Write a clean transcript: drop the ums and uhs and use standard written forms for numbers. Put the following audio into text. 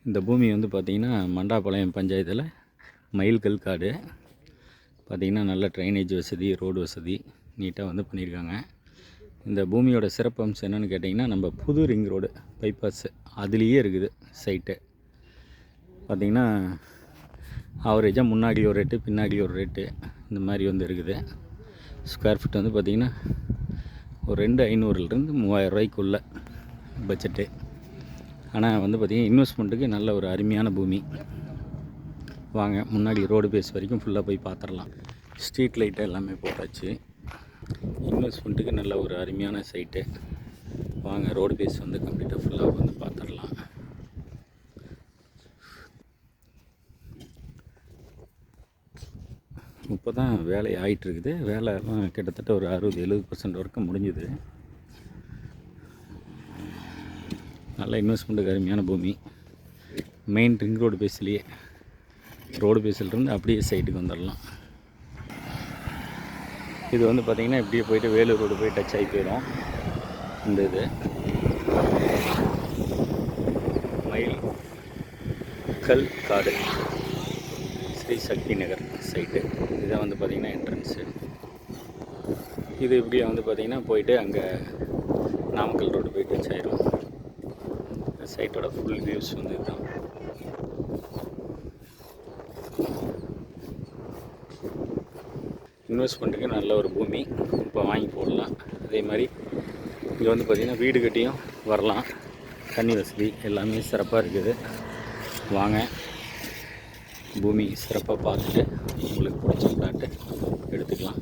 இந்த பூமி வந்து பார்த்திங்கன்னா மண்டாபாளையம் பஞ்சாயத்தில் மயில்கல் காடு. பார்த்திங்கன்னா நல்ல ட்ரைனேஜ் வசதி, ரோடு வசதி நீட்டாக வந்து பண்ணியிருக்காங்க. இந்த பூமியோட சிறப்பம்சம் என்னென்னு கேட்டிங்கன்னா, நம்ம புது ரிங் ரோடு பைபாஸு அதுலேயே இருக்குது சைட்டு. பார்த்திங்கன்னா ஆவரேஜாக முன்னாடி ஒரு ரேட்டு, பின்னாடி ஒரு ரேட்டு, இந்த மாதிரி வந்து இருக்குது. ஸ்கொயர் ஃபீட் வந்து பார்த்திங்கன்னா ஒரு 2500லேருந்து 3000 ரூபாய்க்குள்ள பட்ஜெட்டு. ஆனால் வந்து பார்த்திங்கன்னா இன்வெஸ்ட்மெண்ட்டுக்கு நல்ல ஒரு அருமையான பூமி. வாங்க முன்னாடி ரோடு பேஸ் வரைக்கும் ஃபுல்லாக போய் பார்த்துடலாம். ஸ்ட்ரீட் லைட்டு எல்லாமே போட்டாச்சு. இன்வெஸ்ட்மெண்ட்டுக்கு நல்ல ஒரு அருமையான சைட்டு. வாங்க ரோடு பேஸ் வந்து கம்ப்ளீட்டாக ஃபுல்லாக வந்து பார்த்துடலாம். இப்போ தான் வேலை ஆகிட்டுருக்குது. வேலைலாம் கிட்டத்தட்ட ஒரு 60-70% வரைக்கும் முடிஞ்சுது. நல்ல இன்வெஸ்ட்மெண்ட்டுக்கு அருமையான பூமி. மெயின் ரிங் ரோடு பேஸ்லேயே, ரோடு பேஸிலிருந்து அப்படியே சைட்டுக்கு வந்துடலாம். இது வந்து பார்த்திங்கன்னா இப்படியே போயிட்டு வேலூர் ரோடு போய் டச் ஆகி போயிடும். இந்த இது மயில் கல் காடு ஸ்ரீ சக்தி நகர் சைட்டு. இதான் வந்து பார்த்திங்கன்னா என்ட்ரன்ஸு. இது இப்படியே வந்து பார்த்திங்கன்னா போயிட்டு அங்கே நாமக்கல் ரோடு போய் டச் ஆயிரும். சைட்டோட ஃபுல் வியூஸ் வந்து இதுதான். இன்வெஸ்ட்மெண்ட்டுக்கு நல்ல ஒரு பூமி, இப்போ வாங்கி போடலாம். அதே மாதிரி இங்கே வந்து பார்த்திங்கன்னா வீடு கட்டியும் வரலாம். தண்ணி வசதி எல்லாமே சிறப்பாக இருக்குது. வாங்க பூமி சிறப்பாக பார்த்துட்டு உங்களுக்கு பிடிச்ச பிளாட்டு எடுத்துக்கலாம்.